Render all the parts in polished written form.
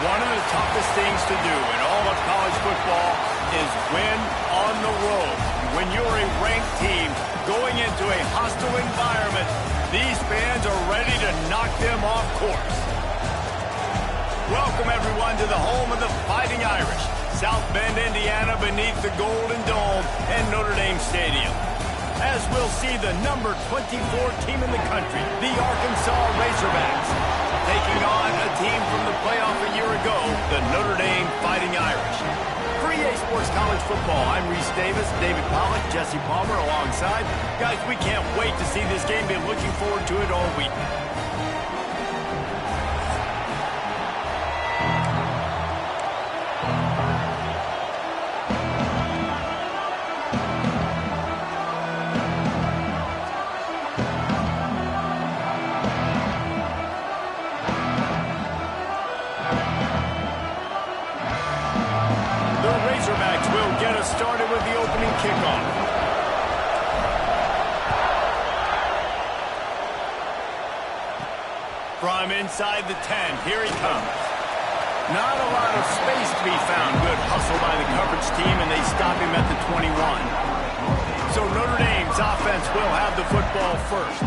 One of the toughest things to do in all of college football is win on the road. When you're a ranked team going into a hostile environment, these fans are ready to knock them off course. Welcome, everyone, to the home of the Fighting Irish, South Bend, Indiana, beneath the Golden Dome and Notre Dame Stadium. As we'll see the number 24 team in the country, the Arkansas Razorbacks, taking on a team from the playoff a year ago, the Notre Dame Fighting Irish. For EA Sports College Football, I'm Reese Davis, David Pollack, Jesse Palmer alongside. Guys, we can't wait to see this game. Been looking forward to it all week. Started with the opening kickoff. From inside the 10, here he comes. Not a lot of space to be found. Good hustle by the coverage team, and they stop him at the 21. So Notre Dame's offense will have the football first.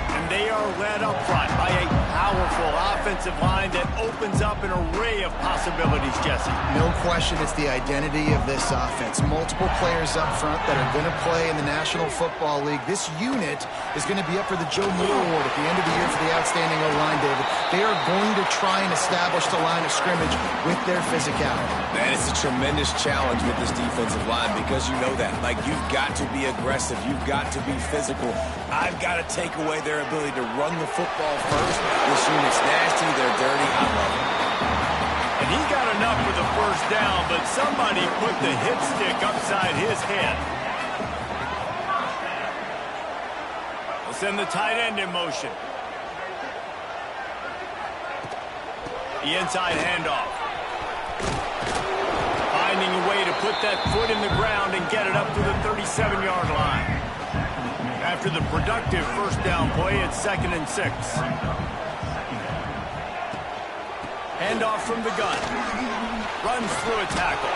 And they are led up front by a powerful offensive line that opens up an array of possibilities, Jesse. No question it's the identity of this offense. Multiple players up front that are going to play in the National Football League. This unit is going to be up for the Joe Moore Award at the end of the year for the outstanding O-line, David. They are going to try and establish the line of scrimmage with their physicality. Man, it's a tremendous challenge with this defensive line because you know that. Like, you've got to be aggressive. You've got to be physical. I've got to take away their ability to run the football first. This unit's nasty. They're dirty. I love it. And he got enough for the first down, but somebody put the hit stick upside his head. We'll send the tight end in motion. The inside handoff. Finding a way to put that foot in the ground and get it up to the 37-yard line. After the productive first down play, it's 2nd and 6. Handoff from the gun. Runs through a tackle.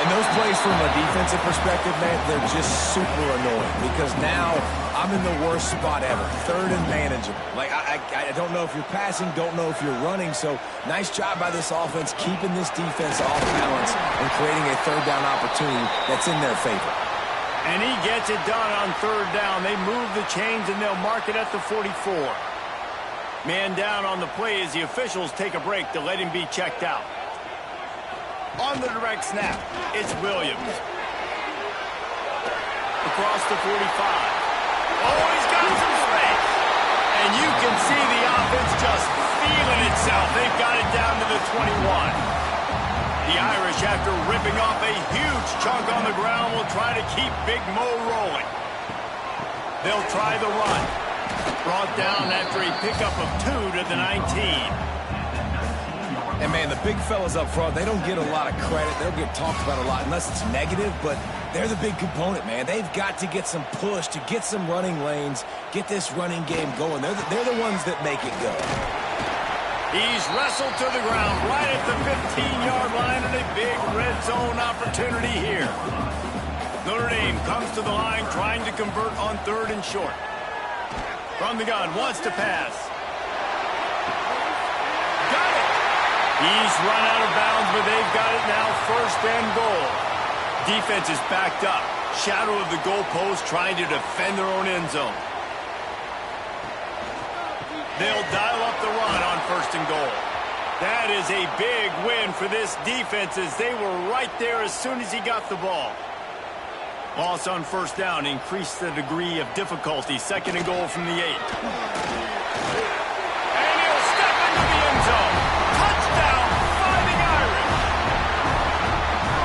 And those plays from a defensive perspective, man, they're just super annoying because now I'm in the worst spot ever. 3rd and manageable. Like, I don't know if you're passing, don't know if you're running. So nice job by this offense keeping this defense off balance and creating a 3rd down opportunity that's in their favor. And he gets it done on 3rd down. They move the chains, and they'll mark it at the 44. Man down on the play as the officials take a break to let him be checked out. On the direct snap, it's Williams. Across the 45. Oh, he's got some space. And you can see the offense just feeling itself. They've got it down to the 21. The Irish, after ripping off a huge chunk on the ground, will try to keep Big Mo rolling. They'll try the run. Brought down after a pickup of 2 to the 19. And, man, the big fellas up front, they don't get a lot of credit. They'll get talked about a lot unless it's negative, but they're the big component, man. They've got to get some push, to get some running lanes, get this running game going. They're the ones that make it go. He's wrestled to the ground right at the 15-yard line, and a big red zone opportunity here. Notre Dame comes to the line trying to convert on 3rd and short. From the gun, wants to pass. Got it! He's run out of bounds, but they've got it now 1st and goal. Defense is backed up. Shadow of the goalpost trying to defend their own end zone. They'll dial up the run on 1st and goal. That is a big win for this defense as they were right there as soon as he got the ball. Loss on 1st down increased the degree of difficulty. 2nd and goal from the 8. And he'll step into the end zone. Touchdown, Fighting Irish.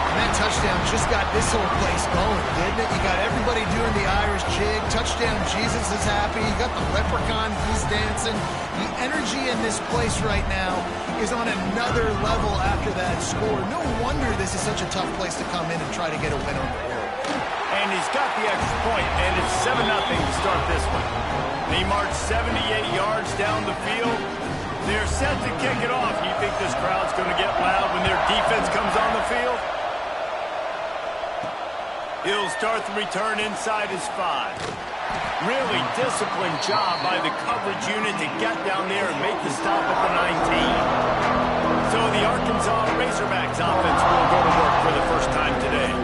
And that touchdown just got this whole place going, didn't it? You got everybody doing the Irish jig. Touchdown, Jesus is happy. You got the leprechaun, he's dancing. The energy in this place right now is on another level after that score. No wonder this is such a tough place to come in and try to get a win on the road. And he's got the extra point, and it's 7-0 to start this one. They march 78 yards down the field. They're set to kick it off. He'll start the return inside his 5. Really disciplined job by the coverage unit to get down there and make the stop at the 19. So the Arkansas Razorbacks offense will go to work for the first time today.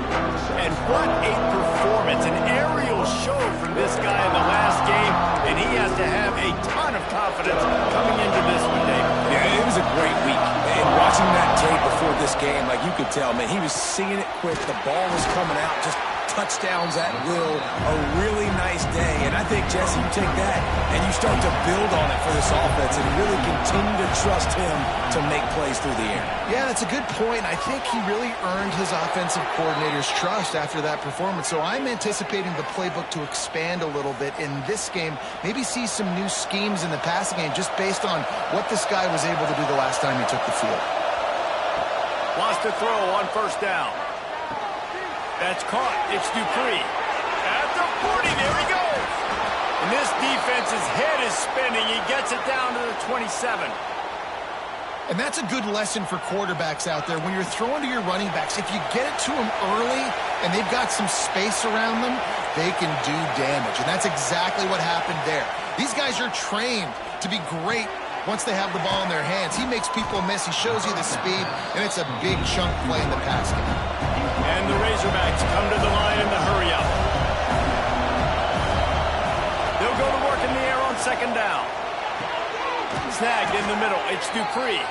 And what a performance, an aerial show from this guy in the last game, and he has to have a ton of confidence coming into this one, Dave. Yeah, it was a great week. And watching that tape before this game, like you could tell, man, he was seeing it quick. The ball was coming out, just touchdowns at will. A really nice day. And I think, Jesse, you take that and you start to build on it for this offense and really continue to trust him to make plays through the air. Yeah, that's a good point. I think he really earned his offensive coordinator's trust after that performance. So I'm anticipating the playbook to expand a little bit in this game. Maybe see some new schemes in the passing game just based on what this guy was able to do the last time he took the field. Wants to throw on first down. That's caught. It's Dupree. At the 40, there he goes. And this defense's head is spinning. He gets it down to the 27. And that's a good lesson for quarterbacks out there. When you're throwing to your running backs, if you get it to them early and they've got some space around them, they can do damage. And that's exactly what happened there. These guys are trained to be great once they have the ball in their hands. He makes people miss. He shows you the speed, and it's a big chunk play in the pass game. And the Razorbacks come to the line in the hurry-up. They'll go to work in the air on second down. Snagged in the middle. It's Dupree.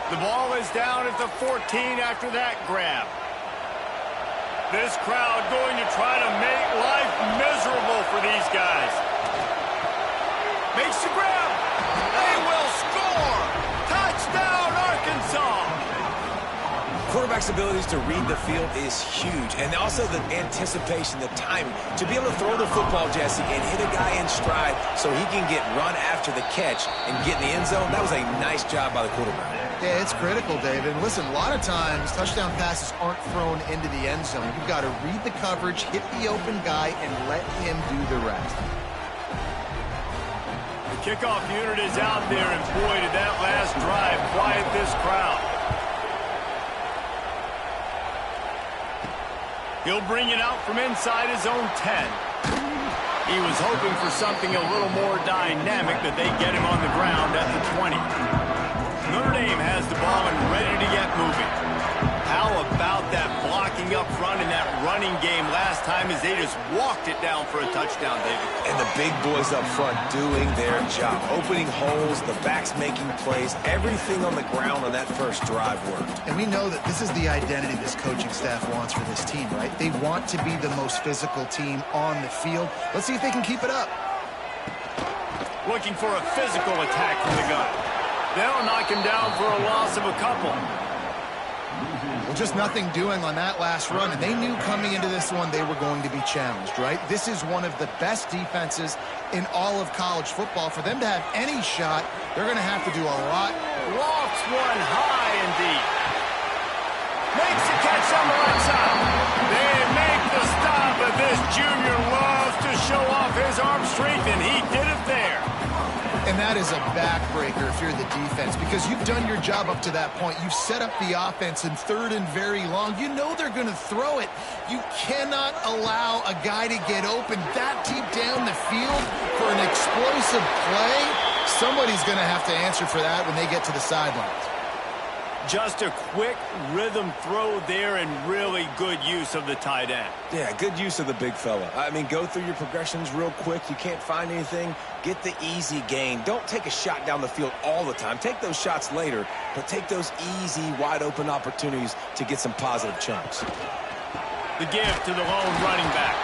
The ball is down at the 14 after that grab. This crowd going to try to make life miserable for these guys. Makes the grab. They will score. Touchdown, Arkansas. Quarterback's abilities to read the field is huge, and also the anticipation, the timing. To be able to throw the football, Jesse, and hit a guy in stride so he can get run after the catch and get in the end zone, that was a nice job by the quarterback. Yeah, it's critical, David. And listen, a lot of times touchdown passes aren't thrown into the end zone. You've got to read the coverage, hit the open guy, and let him do the rest. The kickoff unit is out there, and boy, did that last drive quiet this crowd. He'll bring it out from inside his own 10. He was hoping for something a little more dynamic, that they get him on the ground at the 20. Notre Dame has the ball and ready to get moving. How about that blocking up front in that running game last time as they just walked it down for a touchdown, David? And the big boys up front doing their job. Opening holes, the backs making plays. Everything on the ground on that first drive worked. And we know that this is the identity this coaching staff wants for this team, right? They want to be the most physical team on the field. Let's see if they can keep it up. Looking for a physical attack from the gun. They'll knock him down for a loss of a couple. Well, just nothing doing on that last run, and they knew coming into this one they were going to be challenged, right? This is one of the best defenses in all of college football. For them to have any shot, they're going to have to do a lot. Lofts one high and deep. Makes the catch on the right side. They make the stop, but this junior loves to show off his arm strength, and he did it there. And that is a backbreaker if you're the defense, because you've done your job up to that point. You've set up the offense in third and very long. You know they're going to throw it. You cannot allow a guy to get open that deep down the field for an explosive play. Somebody's going to have to answer for that when they get to the sidelines. Just a quick rhythm throw there and really good use of the tight end. Yeah, good use of the big fella. I mean, go through your progressions real quick. You can't find anything. Get the easy gain. Don't take a shot down the field all the time. Take those shots later, but take those easy, wide-open opportunities to get some positive chunks. The give to the lone running back.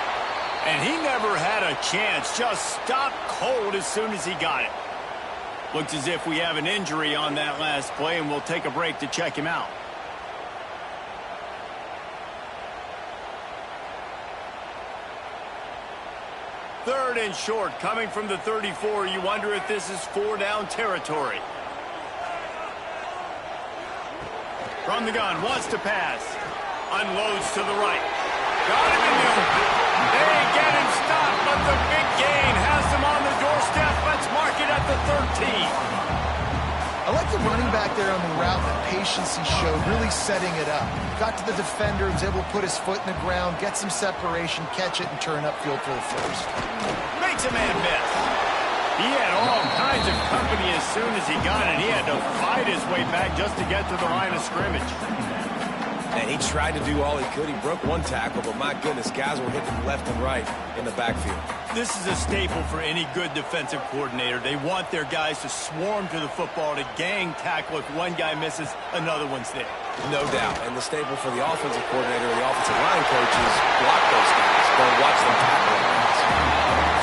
And he never had a chance. Just stopped cold as soon as he got it. Looks as if we have an injury on that last play, and we'll take a break to check him out. Third and short, coming from the 34. You wonder if this is four-down territory. From the gun, wants to pass. Unloads to the right. Got him in the open. They get him stopped, but the big gain has them on the doorstep. Let's mark it at the 13. I like the running back there on the route, the patience he showed, really setting it up. Got to the defender, was able to put his foot in the ground, get some separation, catch it, and turn upfield for the first. Makes a man miss. He had all kinds of company as soon as he got it. He had to fight his way back just to get to the line of scrimmage. And he tried to do all he could. He broke one tackle, but my goodness, guys were hitting him left and right in the backfield. This is a staple for any good defensive coordinator. They want their guys to swarm to the football, to gang tackle. If one guy misses, another one's there. No doubt. And the staple for the offensive coordinator or the offensive line coach is block those guys. Don't watch them tackle them.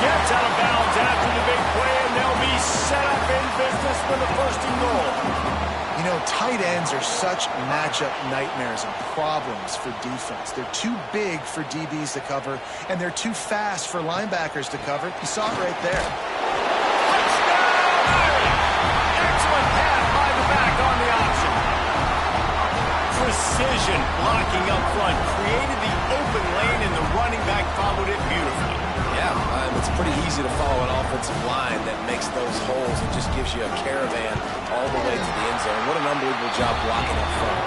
Gets out of bounds after the big play, and they'll be set up in business for the first and goal. You know, tight ends are such matchup nightmares and problems for defense. They're too big for DBs to cover, and they're too fast for linebackers to cover. You saw it right there. Excellent pass by the back on the option. Precision blocking up front created the open lane, and the running back followed it beautifully. Yeah, it's pretty easy to follow an offensive line that makes those holes and just gives you a caravan all the way to the end zone. What an unbelievable job blocking up front.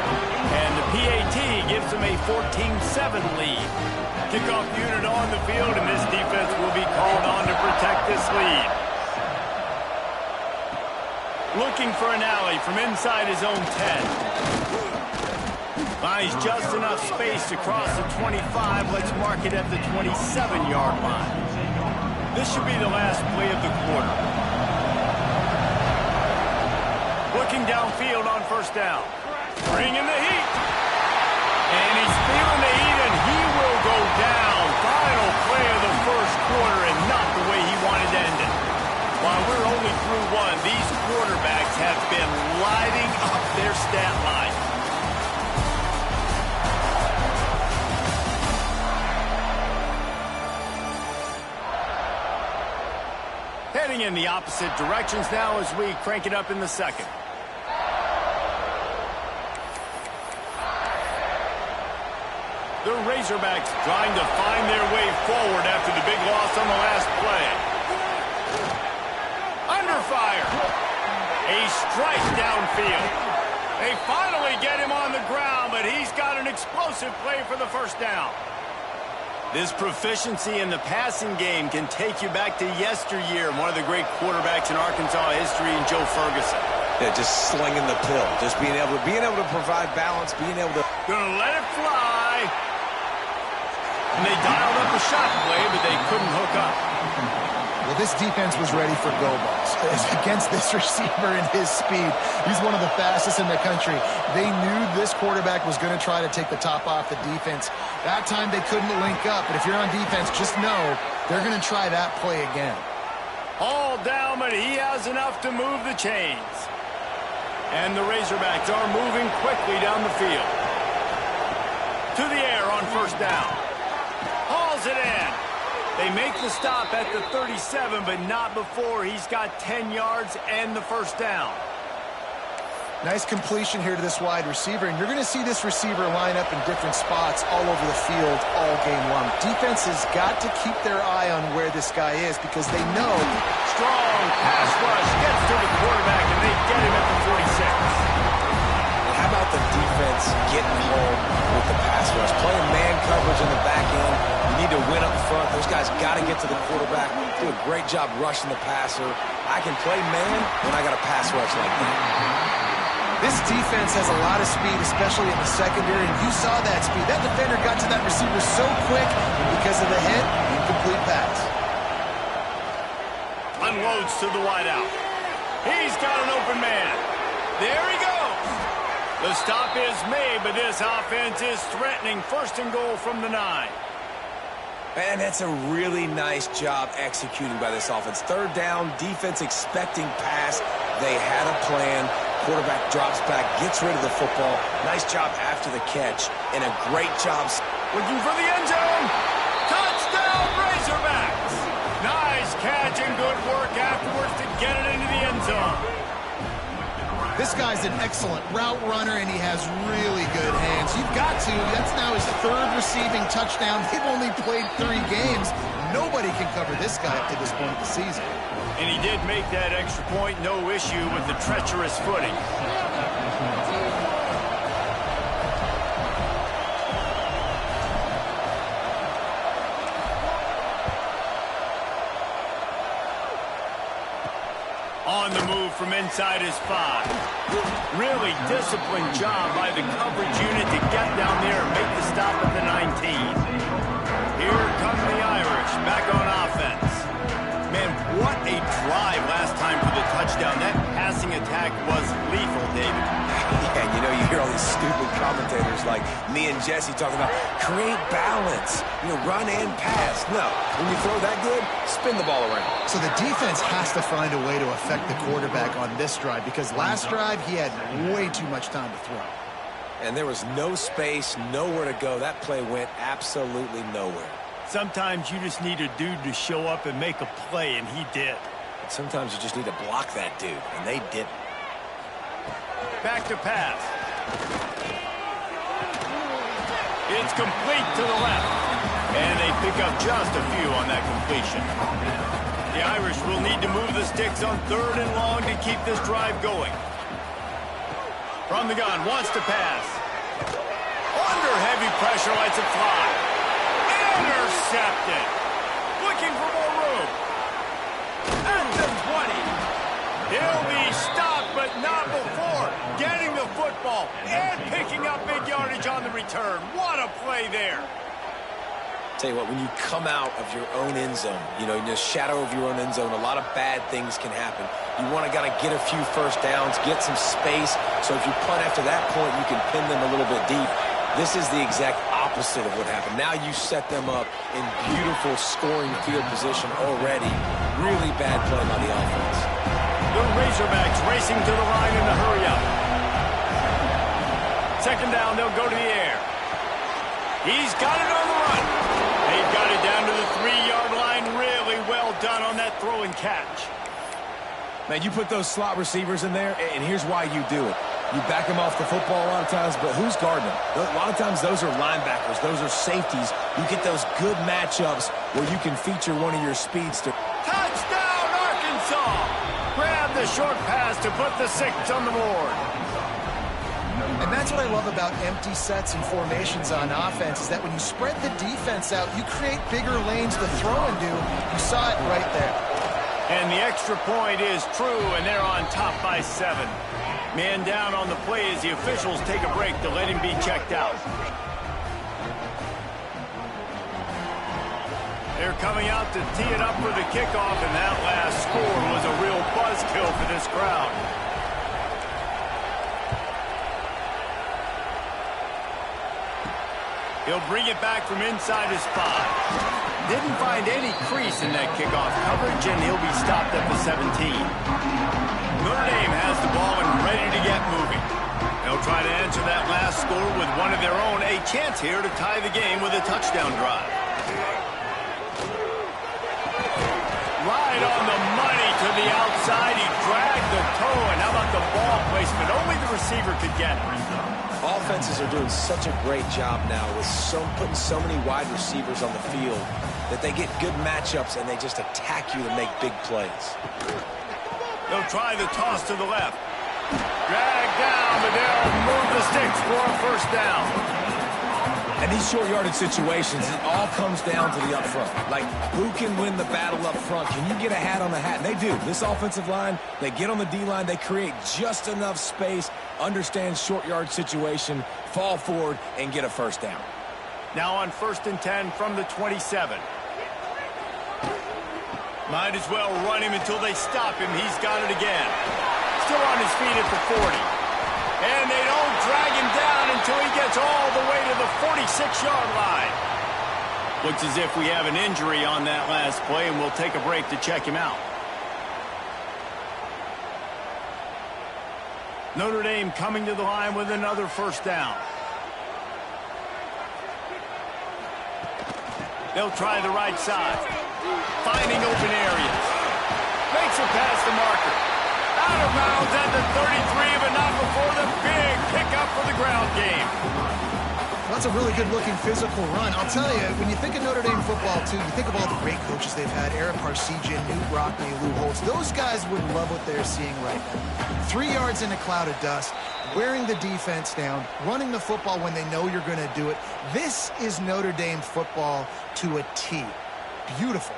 And the PAT gives them a 14-7 lead. Kickoff unit on the field, and this defense will be called on to protect this lead. Looking for an alley from inside his own 10. Finds just enough space to cross the 25. Let's mark it at the 27-yard line. This should be the last play of the quarter. Looking downfield on first down. Bringing the heat. And he's feeling the heat, and he will go down. Final play of the first quarter, and not the way he wanted to end it. While we're only through one, these quarterbacks have been lighting up their stat line. Heading in the opposite directions now as we crank it up in the second. The Razorbacks trying to find their way forward after the big loss on the last play. Under fire. A strike downfield. They finally get him on the ground, but he's got an explosive play for the first down. This proficiency in the passing game can take you back to yesteryear. One of the great quarterbacks in Arkansas history, in Joe Ferguson. Yeah, just slinging the pill, just being able to provide balance, being able to. Gonna let it fly. And they dialed up a shot play, but they couldn't hook up. Well, this defense was ready for go balls. Against this receiver and his speed, he's one of the fastest in the country. They knew this quarterback was going to try to take the top off the defense. That time they couldn't link up, but if you're on defense, just know they're going to try that play again. All down, but he has enough to move the chains. And the Razorbacks are moving quickly down the field. To the air on first down. Hauls it in. They make the stop at the 37, but not before he's got 10 yards and the first down. Nice completion here to this wide receiver, and you're going to see this receiver line up in different spots all over the field all game long. Defense has got to keep their eye on where this guy is because they know. Strong pass rush gets to the quarterback, and they get him at the 46. Well, how about the defense getting home with the pass rush? Playing man coverage in the back end. You need to win up front. Those guys got to get to the quarterback. Do a great job rushing the passer. I can play man when I got a pass rush like that. This defense has a lot of speed, especially in the secondary, and you saw that speed. That defender got to that receiver so quick, and because of the hit, incomplete pass. Unloads to the wideout. He's got an open man. There he goes. The stop is made, but this offense is threatening. First and goal from the 9. Man, that's a really nice job executing by this offense. Third down, defense expecting pass. They had a plan. Quarterback drops back, gets rid of the football. Nice job after the catch, and a great job. Looking for the end zone. Touchdown, Razorbacks. Nice catch and good work afterwards to get it into the end zone. This guy's an excellent route runner, and he has really good hands. You've got to. That's now his 3rd receiving touchdown. They've only played 3 games. Nobody can cover this guy up to this point of the season. And he did make that extra point, no issue with the treacherous footing. On the move from inside his 5. Really disciplined job by the coverage unit to get down there and make the stop at the 19. Here come the Irish back on offense. Man, what a drive last time for the touchdown. That passing attack was lethal, David. Yeah, you know, you hear all these stupid commentators like me and Jesse talking about create balance, run and pass. No, when you throw that good, spin the ball around. So the defense has to find a way to affect the quarterback on this drive because last drive he had way too much time to throw. And there was no space, nowhere to go. That play went absolutely nowhere. Sometimes you just need a dude to show up and make a play, and he did. And sometimes you just need to block that dude, and they didn't. Back to pass. It's complete to the left. And they pick up just a few on that completion. The Irish will need to move the sticks on 3rd and long to keep this drive going. From the gun, wants to pass. Under heavy pressure, lets it fly. Intercepted. Looking for more room. At the 20. He'll be stopped, but not before getting the football and picking up big yardage on the return. What a play there. Tell you what, when you come out of your own end zone, in the shadow of your own end zone, a lot of bad things can happen. You want to get a few first downs, get some space, so if you punt after that point, you can pin them a little bit deep. This is the exact opposite of what happened. Now you set them up in beautiful scoring field position already. Really bad play by the offense. The Razorbacks racing to the line in the hurry up. 2nd down, they'll go to the air. He's got it on the run. They've got it down to the 3-yard line. Really well done on that throw and catch. Man, you put those slot receivers in there, and here's why you do it. You back them off the football a lot of times, but who's guarding them? A lot of times those are linebackers. Those are safeties. You get those good matchups where you can feature one of your speedsters. Touchdown, Arkansas! Grab the short pass to put the 6 on the board. And that's what I love about empty sets and formations on offense is that when you spread the defense out, you create bigger lanes to throw into. You saw it right there. And the extra point is true, and they're on top by 7. Man down on the play as the officials take a break to let him be checked out. They're coming out to tee it up for the kickoff, and that last score was a real buzzkill for this crowd. He'll bring it back from inside his 5. Didn't find any crease in that kickoff coverage, and he'll be stopped at the 17. Notre Dame has the ball and ready to get moving. They'll try to answer that last score with one of their own. A chance here to tie the game with a touchdown drive. Right on the money to the outside. He dragged the toe, and how about the ball placement? Only the receiver could get it. Offenses are doing such a great job now with putting so many wide receivers on the field that they get good matchups and they just attack you to make big plays. They'll try the toss to the left. Drag down, but they'll move the sticks for a 1st down. And these short yardage situations, it all comes down to the up front. Like, who can win the battle up front? Can you get a hat on the hat? And they do. This offensive line, they get on the D-line, they create just enough space, understand short yard situation, fall forward, and get a 1st down. Now on 1st and 10 from the 27. Might as well run him until they stop him. He's got it again. Still on his feet at the 40. And they don't drag him down until he gets all the way to the 46-yard line. Looks as if we have an injury on that last play, and we'll take a break to check him out. Notre Dame coming to the line with another 1st down. They'll try the right side. Finding open areas. Makes it past the marker. Out of bounds at the 33, but not before the big pickup for the ground game. Well, that's a really good-looking physical run. I'll tell you, when you think of Notre Dame football, too, you think of all the great coaches they've had, Eric Parsegian, Newt Rockne, Lou Holtz. Those guys would love what they're seeing right now. 3 yards in a cloud of dust, wearing the defense down, running the football when they know you're going to do it. This is Notre Dame football to a T. Beautiful.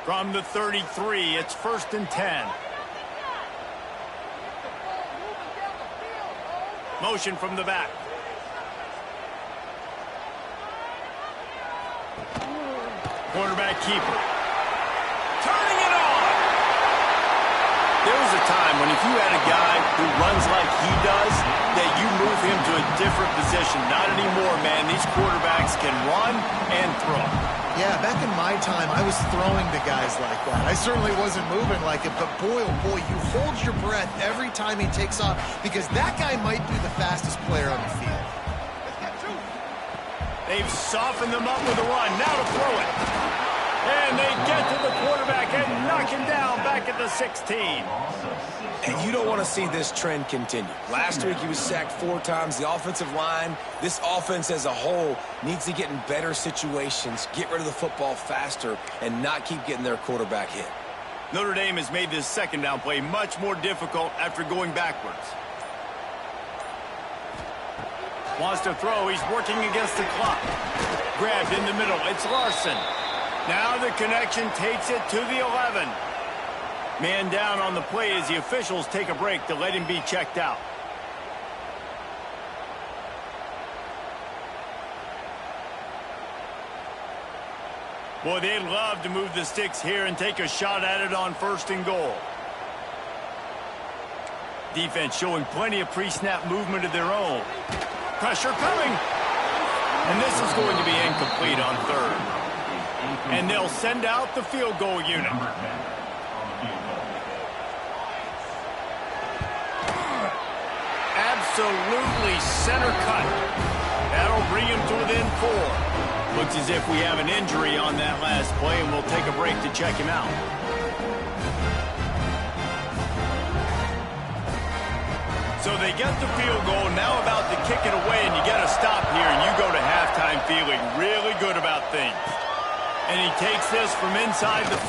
From the 33, it's 1st and 10. Motion from the back. Quarterback keeper. Turning it on. There was a time when if you had a guy who runs like he does, that you move him to a different position. Not anymore, man. These quarterbacks can run and throw. Yeah, back in my time, I was throwing to guys like that. I certainly wasn't moving like it, but boy, oh boy, you hold your breath every time he takes off because that guy might be the fastest player on the field. They've softened them up with a run. Now to throw it. And they get to the quarterback and knock him down back at the 16. And you don't want to see this trend continue. Last week he was sacked 4 times. The offensive line, this offense as a whole, needs to get in better situations, get rid of the football faster, and not keep getting their quarterback hit. Notre Dame has made this second down play much more difficult after going backwards. Wants to throw. He's working against the clock. Grabbed in the middle. It's Larson. Now the connection takes it to the 11. Man down on the play as the officials take a break to let him be checked out. Boy, they'd love to move the sticks here and take a shot at it on 1st and goal. Defense showing plenty of pre-snap movement of their own. Pressure coming. And this is going to be incomplete on 3rd. And they'll send out the field goal unit. Absolutely center cut. That'll bring him to within 4. Looks as if we have an injury on that last play, and we'll take a break to check him out. So they get the field goal, now about to kick it away, and you get a stop here, and you go to halftime feeling really good about things. And he takes this from inside the 5.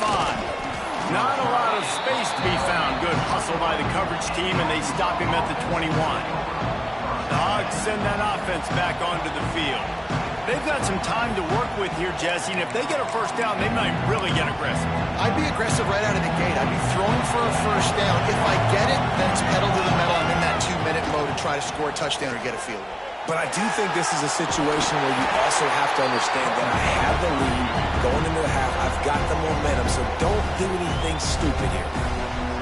Not a lot of space to be found. Good hustle by the coverage team, and they stop him at the 21. The Hogs send that offense back onto the field. They've got some time to work with here, Jesse, and if they get a 1st down, they might really get aggressive. I'd be aggressive right out of the gate. I'd be throwing for a 1st down. If I get it, then it's pedal to the metal. I'm in that 2-minute mode to try to score a touchdown or get a field goal. But I do think this is a situation where you also have to understand that I have the lead going into the half. I've got the momentum, so don't do anything stupid here.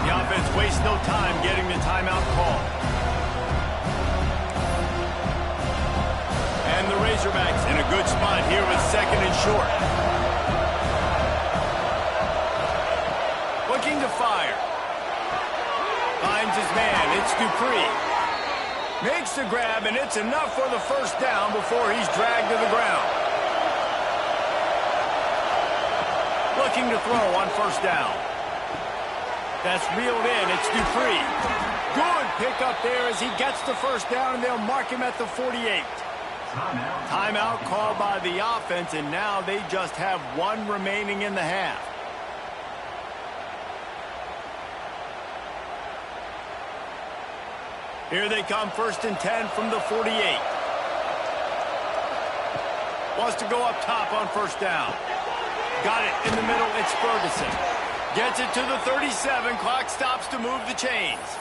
The offense wastes no time getting the timeout call. And the Razorbacks in a good spot here with 2nd and short. Looking to fire. Finds his man. It's Dupree. Makes the grab, and it's enough for the 1st down before he's dragged to the ground. Looking to throw on 1st down. That's reeled in. It's Dupree. Good pickup there as he gets the 1st down, and they'll mark him at the 48. Timeout called by the offense, and now they just have 1 remaining in the half. Here they come, 1st and 10 from the 48. Wants to go up top on 1st down. Got it in the middle, it's Ferguson. Gets it to the 37, clock stops to move the chains.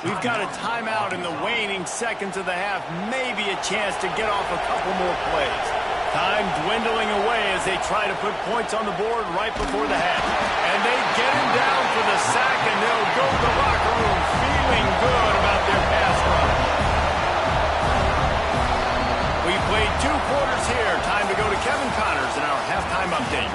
We've got a timeout in the waning seconds of the half, maybe a chance to get off a couple more plays. Time dwindling away as they try to put points on the board right before the half. And they get him down for the sack, and they'll go to the locker room feeling good about their pass rush. We played 2 quarters here. Time to go to Kevin Connors in our halftime update.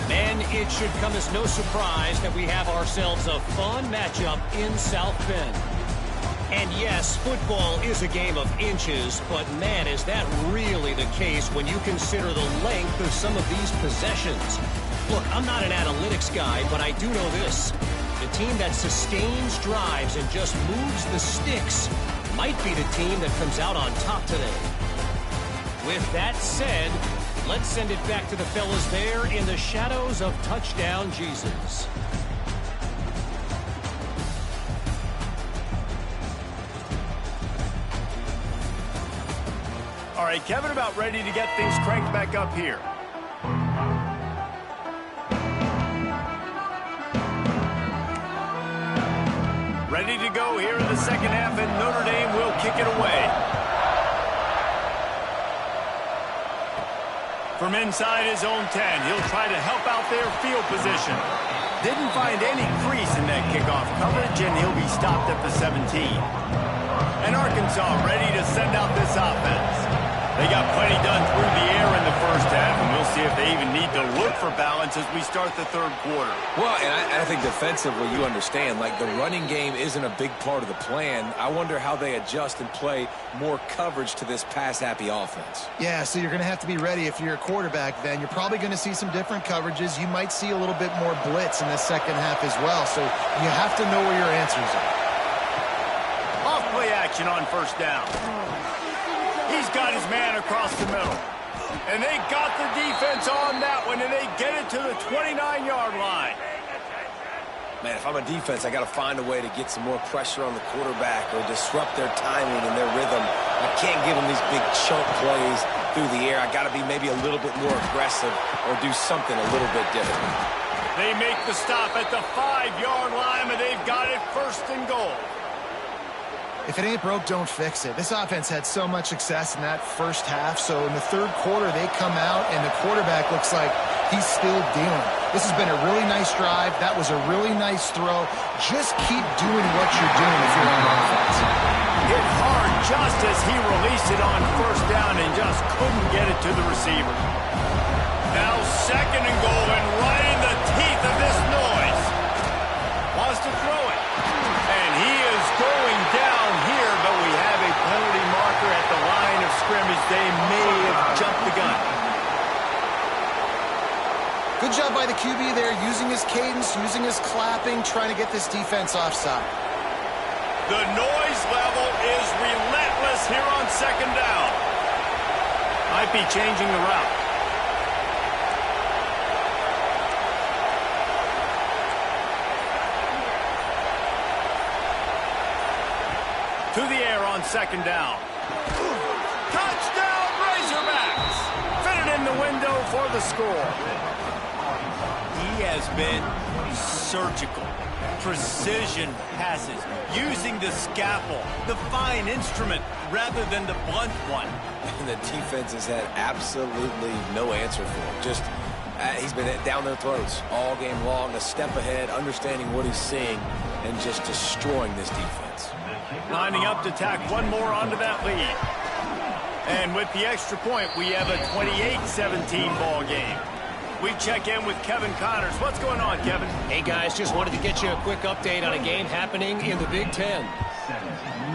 And it should come as no surprise that we have ourselves a fun matchup in South Bend. And yes, football is a game of inches, but man, is that really the case when you consider the length of some of these possessions. Look, I'm not an analytics guy, but I do know this. The team that sustains drives and just moves the sticks might be the team that comes out on top today. With that said, let's send it back to the fellas there in the shadows of Touchdown Jesus. All right, Kevin, about ready to get things cranked back up here. Ready to go here in the second half, and Notre Dame will kick it away. From inside his own 10, he'll try to help out their field position. Didn't find any crease in that kickoff coverage, and he'll be stopped at the 17. And Arkansas ready to send out this offense. They got plenty done through the air in the first half, and we'll see if they even need to look for balance as we start the third quarter. Well, and I think defensively, you understand, like the running game isn't a big part of the plan. I wonder how they adjust and play more coverage to this pass-happy offense. Yeah, so you're going to have to be ready if you're a quarterback, then. You're probably going to see some different coverages. You might see a little bit more blitz in the second half as well, so you have to know where your answers are. Off-play action on first down. He's got his man across the middle. And they got the defense on that one, and they get it to the 29-yard line. Man, if I'm a defense, I got to find a way to get some more pressure on the quarterback or disrupt their timing and their rhythm. I can't give them these big chunk plays through the air. I got to be maybe a little bit more aggressive or do something a little bit different. They make the stop at the 5-yard line, and they've got it first and goal. If it ain't broke, don't fix it. This offense had so much success in that first half, so in the third quarter, they come out, and the quarterback looks like he's still dealing. This has been a really nice drive. That was a really nice throw. Just keep doing what you're doing if you're on offense. Hit hard just as he released it on first down and just couldn't get it to the receiver. Now second and goal, and right in the teeth of this noise. Wants to throw it. And he is going down here, but we have a penalty marker at the line of scrimmage. They may have jumped the gun. Good job by the QB there, using his cadence, using his clapping, trying to get this defense offside. The noise level is relentless here on second down. Might be changing the route. To the air on second down. Touchdown, Razorbacks! Fitted in the window for the score. He has been surgical. Precision passes, using the scalpel, the fine instrument, rather than the blunt one. And the defense has had absolutely no answer for him. Just, he's been down their throats all game long, a step ahead, understanding what he's seeing, and just destroying this defense. Lining up to tack one more onto that lead. And with the extra point, we have a 28-17 ball game. We check in with Kevin Connors. What's going on, Kevin? Hey, guys, just wanted to get you a quick update on a game happening in the Big Ten.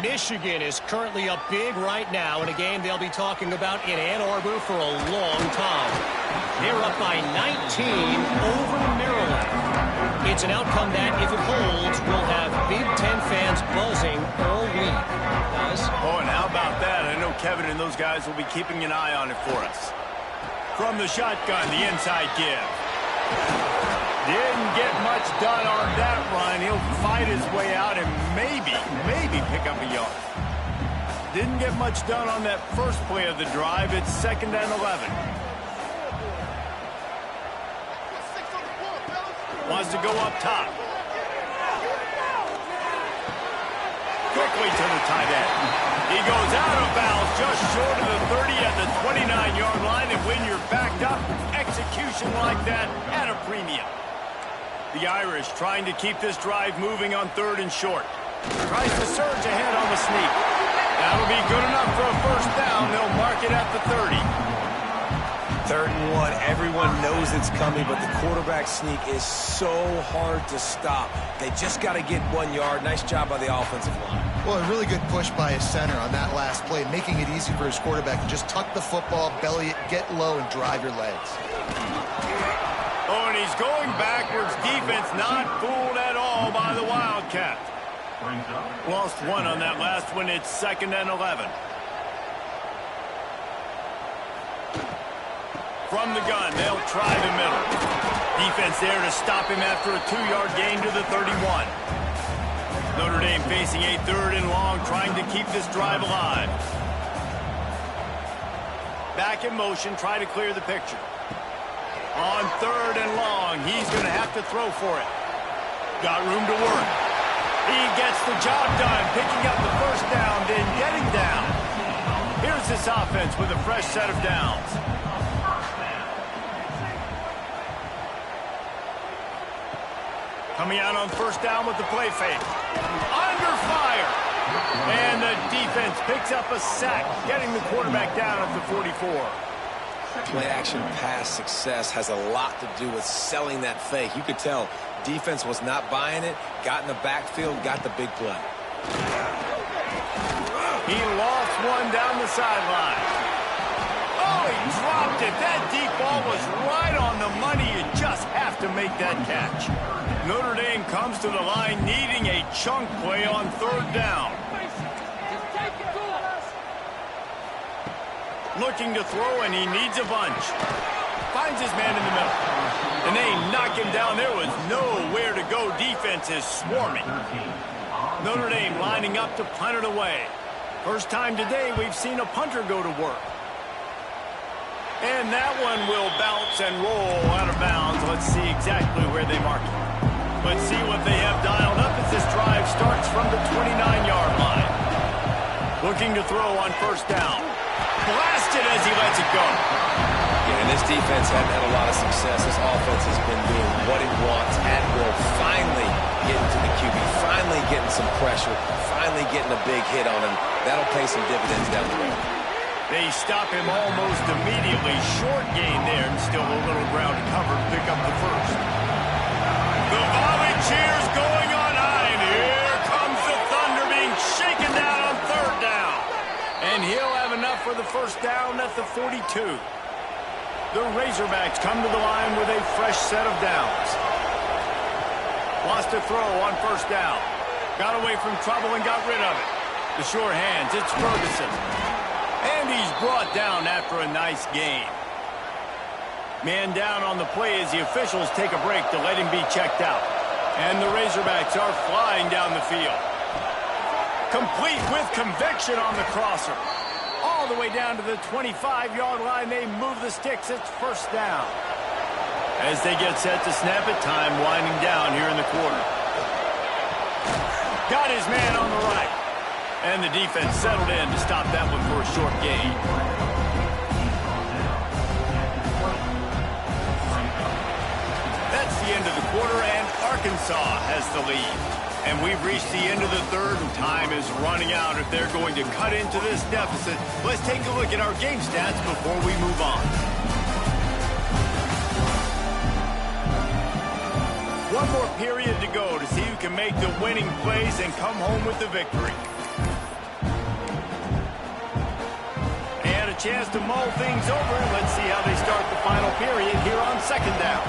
Michigan is currently up big right now in a game they'll be talking about in Ann Arbor for a long time. They're up by 19 over Maryland. It's an outcome that, if it holds, will have Big Ten fans buzzing all week. Guys? Oh, and how about that? I know Kevin and those guys will be keeping an eye on it for us. From the shotgun, the inside give. Didn't get much done on that run. He'll fight his way out and maybe pick up a yard. Didn't get much done on that first play of the drive. It's 2nd and 11. Wants to go up top. Quickly to the tight end. He goes out of bounds just short of the 30 at the 29-yard line, and when you're backed up, execution like that at a premium. The Irish trying to keep this drive moving on 3rd and short. Tries to surge ahead on the sneak. That'll be good enough for a first down. They'll mark it at the 30. 3rd and 1, everyone knows it's coming, but the quarterback sneak is so hard to stop. They just got to get 1 yard. Nice job by the offensive line. Well, a really good push by his center on that last play, making it easy for his quarterback to just tuck the football, belly it, get low, and drive your legs. Oh, and he's going backwards. Defense not fooled at all by the Wildcats. Lost one on that last one. It's 2nd and 11. From the gun, they'll try the middle. Defense there to stop him after a 2-yard gain to the 31. Notre Dame facing a 3rd and long, trying to keep this drive alive. Back in motion, try to clear the picture. On 3rd and long, he's going to have to throw for it. Got room to work. He gets the job done, picking up the first down, then getting down. Here's this offense with a fresh set of downs. Coming out on 1st down with the play fake. Under fire. And the defense picks up a sack, getting the quarterback down at the 44. Play-action pass success has a lot to do with selling that fake. You could tell defense was not buying it, got in the backfield, got the big play. He lost one down the sideline. Oh, he dropped it. That deep ball was right on the money. You just have to make that catch. Notre Dame comes to the line needing a chunk play on 3rd down. Looking to throw, and he needs a bunch. Finds his man in the middle. And they knock him down. There was nowhere to go. Defense is swarming. Notre Dame lining up to punt it away. First time today we've seen a punter go to work. And that one will bounce and roll out of bounds. Let's see exactly where they mark it. Let's see what they have dialed up as this drive starts from the 29-yard line. Looking to throw on 1st down. Blasted as he lets it go. Yeah, and this defense hadn't had a lot of success. This offense has been doing what it wants at will. Finally getting to the QB. Finally getting some pressure. Finally getting a big hit on him. That'll pay some dividends down the road. They stop him almost immediately. Short gain there, and still a little ground to cover to pick up the first. The volley cheers going on high, and here comes the Thunder being shaken down on 3rd down. And he'll have enough for the first down at the 42. The Razorbacks come to the line with a fresh set of downs. Lost a throw on 1st down. Got away from trouble and got rid of it. The sure hands, it's Ferguson. And he's brought down after a nice gain. Man down on the play as the officials take a break to let him be checked out. And the Razorbacks are flying down the field. Complete with conviction on the crosser. All the way down to the 25-yard line, they move the sticks. It's 1st down. As they get set to snap it, time winding down here in the quarter. Got his man on the right. And the defense settled in to stop that one for a short gain. That's the end of the quarter, and Arkansas has the lead. And we've reached the end of the 3rd, and time is running out if they're going to cut into this deficit. Let's take a look at our game stats before we move on. One more period to go to see who can make the winning plays and come home with the victory. Chance to mull things over. Let's see how they start the final period here on 2nd down.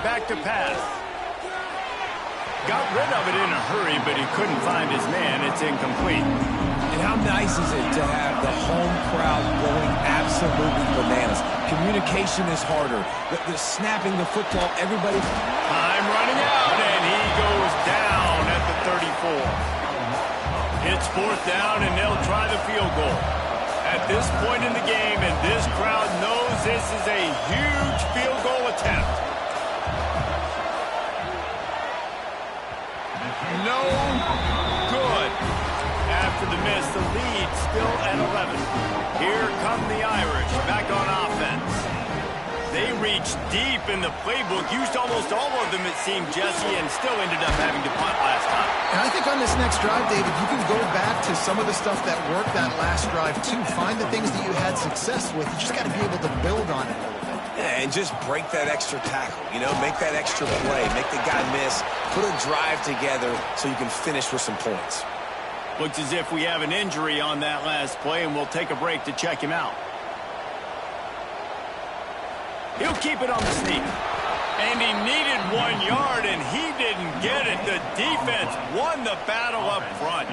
Back to pass. Got rid of it in a hurry, but he couldn't find his man. It's incomplete. And how nice is it to have the home crowd going absolutely bananas? Communication is harder. The snapping the football, everybody. Time running out, and he goes down at the 34. It's 4th down, and they'll try the field goal. At this point in the game, and this crowd knows this is a huge field goal attempt. No good. After the miss, the lead still at 11. Here come the Irish, back on offense. They reached deep in the playbook, used almost all of them, it seemed, Jesse, and still ended up having to punt last time. And I think on this next drive, David, you can go back to some of the stuff that worked that last drive, too. Find the things that you had success with. You just got to be able to build on it a little bit. Yeah, and just break that extra tackle, you know, make that extra play, make the guy miss, put a drive together so you can finish with some points. Looks as if we have an injury on that last play, and we'll take a break to check him out. He'll keep it on the sneak. And he needed 1 yard, and he didn't get it. The defense won the battle up front.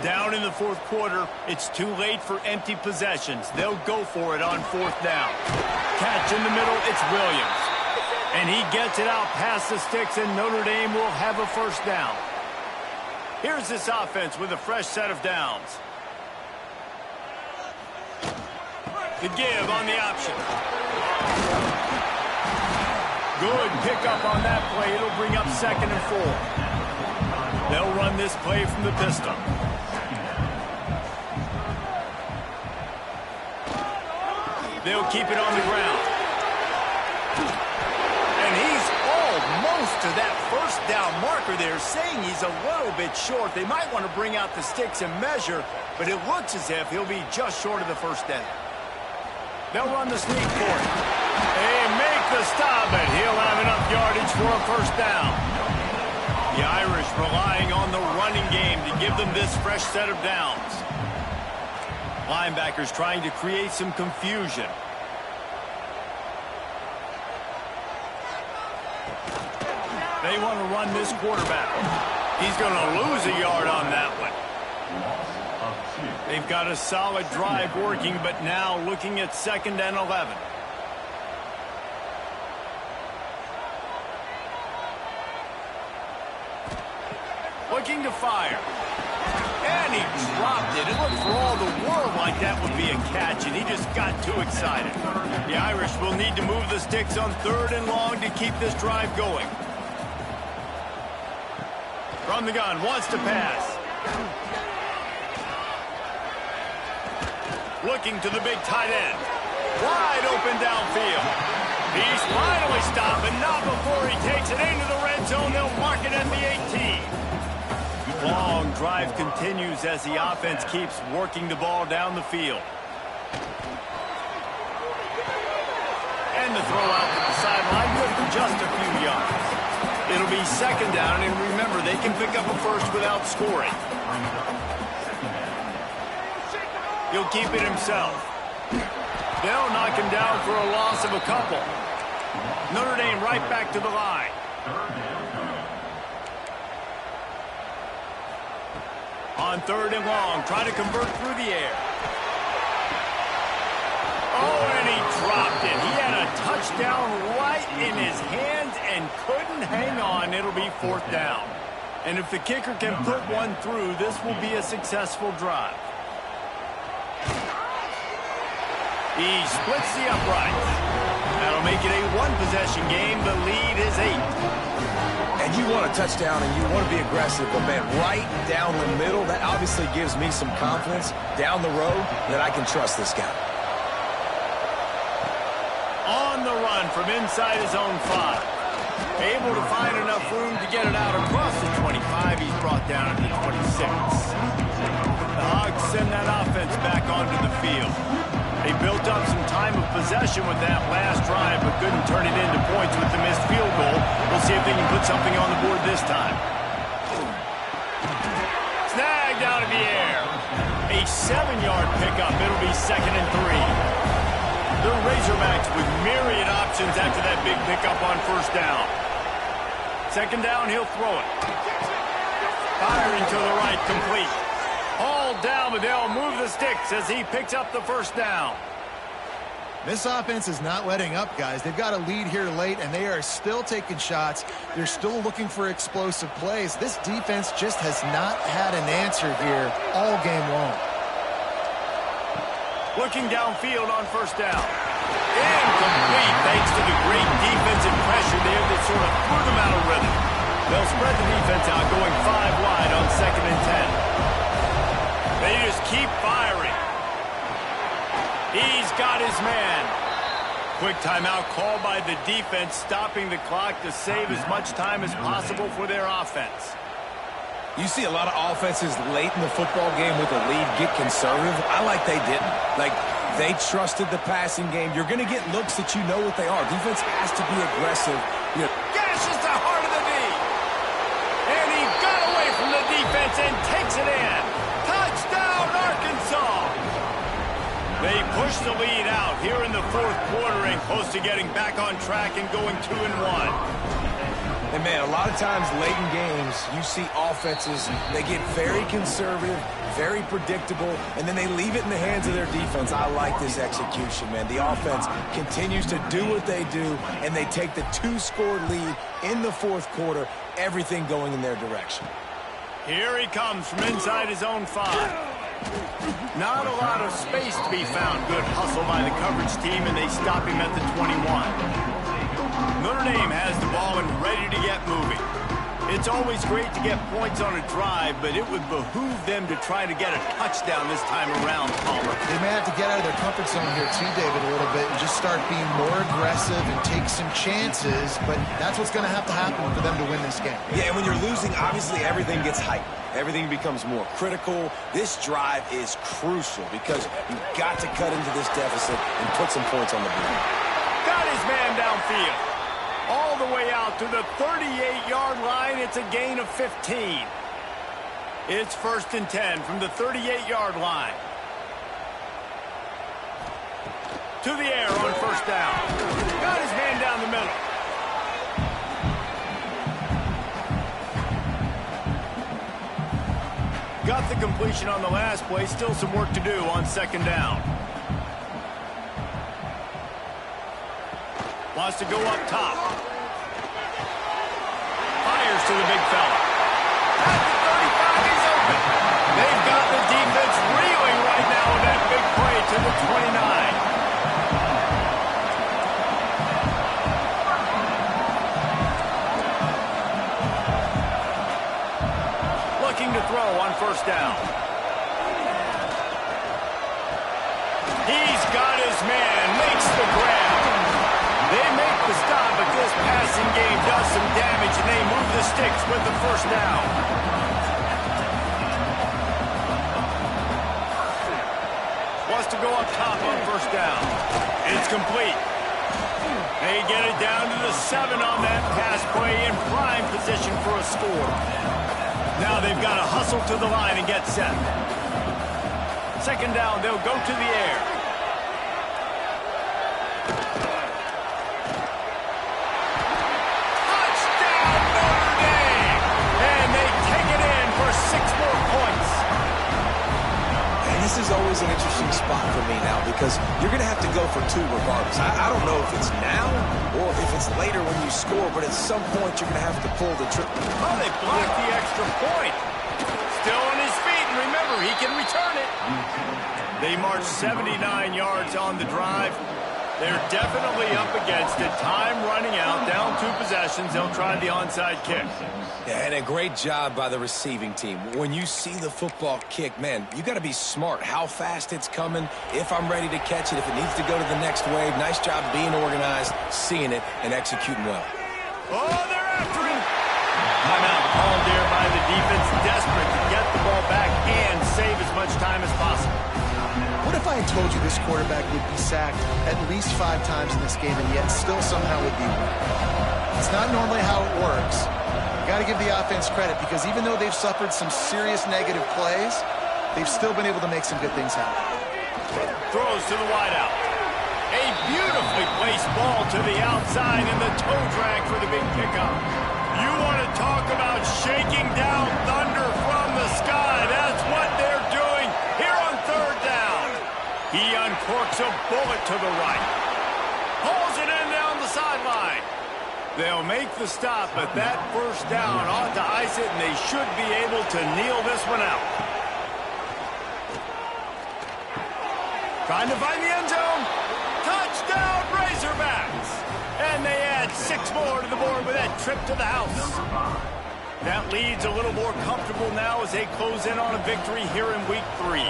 Down in the fourth quarter, it's too late for empty possessions. They'll go for it on fourth down. Catch in the middle, it's Williams. And he gets it out past the sticks, and Notre Dame will have a first down. Here's this offense with a fresh set of downs. The give on the option. Good pickup on that play. It'll bring up 2nd and 4. They'll run this play from the pistol. They'll keep it on the ground. And he's almost to that first down marker there, saying he's a little bit short. They might want to bring out the sticks and measure, but it looks as if he'll be just short of the first down. They'll run the sneak for it. They make the stop, and he'll have enough yardage for a first down. The Irish relying on the running game to give them this fresh set of downs. Linebackers trying to create some confusion. They want to run this quarterback. He's going to lose a yard on that one. They've got a solid drive working, but now looking at 2nd and 11. Looking to fire. And he dropped it. It looked for all the world like that would be a catch, and he just got too excited. The Irish will need to move the sticks on 3rd and long to keep this drive going. From the gun, wants to pass. Looking to the big tight end. Wide open downfield. He's finally stopped, but not before he takes it into the red zone. They'll mark it at the 18. Long drive continues as the offense keeps working the ball down the field. And the throw out to the sideline, good for just a few yards. It'll be 2nd down, and remember, they can pick up a first without scoring. He'll keep it himself. They'll knock him down for a loss of a couple. Notre Dame right back to the line. On 3rd and long, try to convert through the air. Oh, and he dropped it. He had a touchdown right in his hands and couldn't hang on. It'll be 4th down. And if the kicker can put one through, this will be a successful drive. He splits the uprights. That'll make it a one-possession game. The lead is 8. And you want a touchdown and you want to be aggressive, but man, right down the middle, that obviously gives me some confidence down the road that I can trust this guy. On the run from inside his own 5. Able to find enough room to get it out across the 25. He's brought down to the 26. The Hogs send that offense back onto the field. They built up some time of possession with that last drive, but couldn't turn it into points with the missed field goal. We'll see if they can put something on the board this time. Snagged out of the air. A 7-yard pickup. It'll be 2nd and 3. The Razorbacks with myriad options after that big pickup on 1st down. 2nd down, he'll throw it. Firing to the right, complete. All down, but they'll move the sticks as he picks up the 1st down. This offense is not letting up, guys. They've got a lead here late, and they are still taking shots. They're still looking for explosive plays. This defense just has not had an answer here all game long. Looking downfield on 1st down. Incomplete thanks to the great defensive pressure there that sort of threw them out of rhythm. They'll spread the defense out, going 5 wide on 2nd and 10. They just keep firing. He's got his man. Quick timeout called by the defense, stopping the clock to save as much time as possible for their offense. You see a lot of offenses late in the football game with a lead get conservative. I like they didn't. Like, they trusted the passing game. You're going to get looks that you know what they are. Defense has to be aggressive. You know, gashes the heart of the D. And he got away from the defense and takes it in. push the lead out here in the fourth quarter and close to getting back on track and going 2-1. And, man, a lot of times late in games, you see offenses, they get very conservative, very predictable, and then they leave it in the hands of their defense. I like this execution, man. The offense continues to do what they do, and they take the 2-score lead in the fourth quarter, everything going in their direction. Here he comes from inside his own 5. Not a lot of space to be found. Good hustle by the coverage team, and they stop him at the 21. Notre Dame has the ball and ready to get moving. It's always great to get points on a drive, but it would behoove them to try to get a touchdown this time around, Palmer. They may have to get out of their comfort zone here too, David, a little bit, and just start being more aggressive and take some chances, but that's what's going to happen for them to win this game. Yeah, and when you're losing, obviously everything gets heightened. Everything becomes more critical. This drive is crucial because you've got to cut into this deficit and put some points on the board. Got his man downfield. All the way out to the 38-yard line. It's a gain of 15. It's 1st and 10 from the 38-yard line. To the air on 1st down. Got his man down the middle. Got the completion on the last play. Still some work to do on 2nd down. Wants to go up top. Fires to the big fella. At the 35, he's open. They've got the defense reeling right now with that big play to the 29. Looking to throw on 1st down. He's got his man. Makes the grab. They make the stop, but this passing game does some damage, and they move the sticks with the 1st down. Wants to go up top on 1st down. It's complete. They get it down to the 7 on that pass play in prime position for a score. Now they've got to hustle to the line and get set. 2nd down, they'll go to the air. This is always an interesting spot for me now because you're going to have to go for 2 regardless. I don't know if it's now or if it's later when you score, but at some point you're going to have to pull the trigger. Oh, they blocked the extra point. Still on his feet, and remember, he can return it. They march 79 yards on the drive. They're definitely up against it. Time running out, down 2 possessions. They'll try the onside kick. Yeah, and a great job by the receiving team. When you see the football kick, man, you got to be smart how fast it's coming, if I'm ready to catch it, if it needs to go to the next wave. Nice job being organized, seeing it, and executing well. Oh, they're after him. Timeout called there by the defense, desperate to get the ball back and save as much time as possible. What if I had told you this quarterback would be sacked at least 5 times in this game and yet still somehow would be winning? It's not normally how it works. Got to give the offense credit because even though they've suffered some serious negative plays, they've still been able to make some good things happen. Throws to the wideout. A beautifully placed ball to the outside and the toe drag for the big pickup. You want to talk about shaking down thunder from the sky. That's what they're doing here on 3rd down. He uncorks a bullet to the right. Pulls it in down the sideline. They'll make the stop, but that 1st down ought to ice it, and they should be able to kneel this one out. Trying to find the end zone. Touchdown, Razorbacks! And they add 6 more to the board with that trip to the house. That lead's a little more comfortable now as they close in on a victory here in Week 3.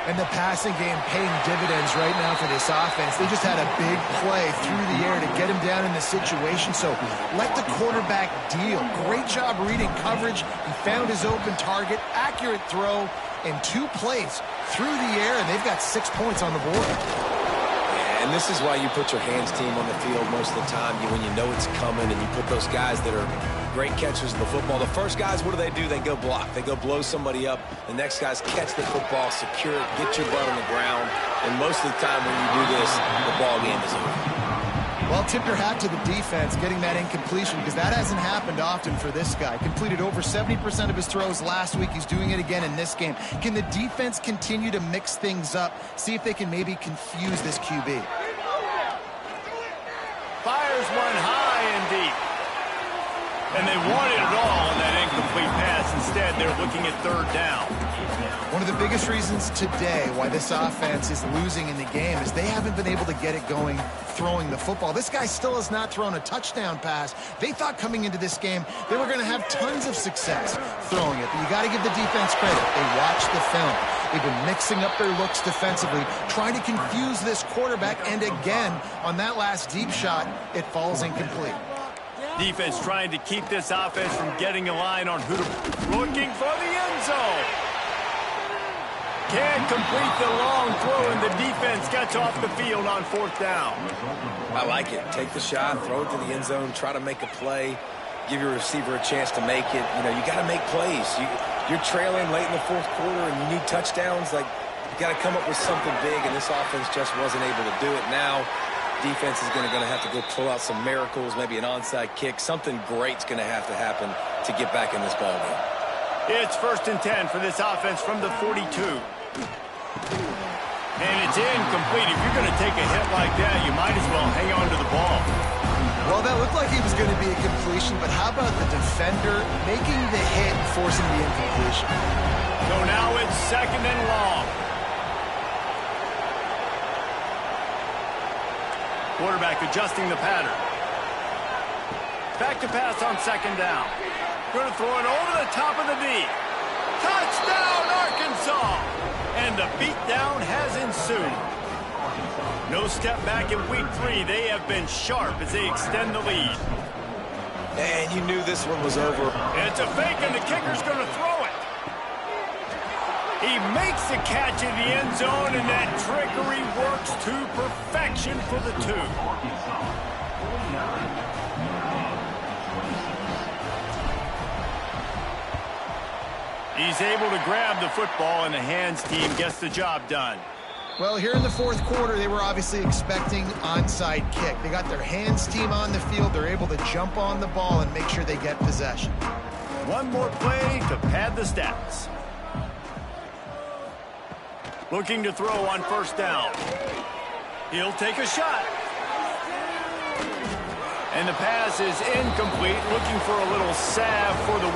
And the passing game paying dividends right now for this offense. They just had a big play through the air to get him down in the situation. So let the quarterback deal. Great job reading coverage. He found his open target. Accurate throw. And 2 plays through the air. And they've got 6 points on the board. And And this is why you put your hands team on the field most of the time when you know it's coming, and you put those guys that are great catchers of the football. The first guys, what do? They go block. They go blow somebody up. The next guys catch the football, secure it, get your butt on the ground. And most of the time when you do this, the ball game is over. Well, tip your hat to the defense getting that incompletion, because that hasn't happened often for this guy. Completed over 70% of his throws last week. He's doing it again in this game. Can the defense continue to mix things up? See if they can maybe confuse this QB. Fires one high and deep. And they wanted it all on that incomplete pass. Instead, they're looking at third down. One of the biggest reasons today why this offense is losing in the game is they haven't been able to get it going throwing the football. This guy still has not thrown a touchdown pass. They thought coming into this game they were going to have tons of success throwing it, but you got to give the defense credit. They watched the film. They've been mixing up their looks defensively, trying to confuse this quarterback, and again, on that last deep shot, it falls incomplete. Defense trying to keep this offense from getting a line on who to... Looking for the end zone. Can't complete the long throw, and the defense gets off the field on fourth down. I like it. Take the shot, throw it to the end zone, try to make a play, give your receiver a chance to make it. You know, you got to make plays. You're trailing late in the fourth quarter, and you need touchdowns. Like, you got to come up with something big, and this offense just wasn't able to do it. Now, defense is going to have to go pull out some miracles, maybe an onside kick. Something great's going to happen to get back in this ballgame. It's 1st and 10 for this offense from the 42. And it's incomplete. If you're going to take a hit like that, you might as well hang on to the ball. Well, that looked like he was going to be a completion, but how about the defender making the hit, forcing the incompletion? So now it's 2nd and long. Quarterback adjusting the pattern. Back to pass on 2nd down. Going to throw it over the top of the D. Touchdown, Arkansas! And the beatdown has ensued. No step back in week 3. They have been sharp as they extend the lead. And you knew this one was over. It's a fake, and the kicker's going to throw it. He makes the catch in the end zone, and that trickery works to perfection for the 2. He's able to grab the football, and the hands team gets the job done. Well, here in the fourth quarter, they were obviously expecting onside kick. They got their hands team on the field. They're able to jump on the ball and make sure they get possession. One more play to pad the stats. Looking to throw on 1st down. He'll take a shot. And the pass is incomplete. Looking for a little salve for the win.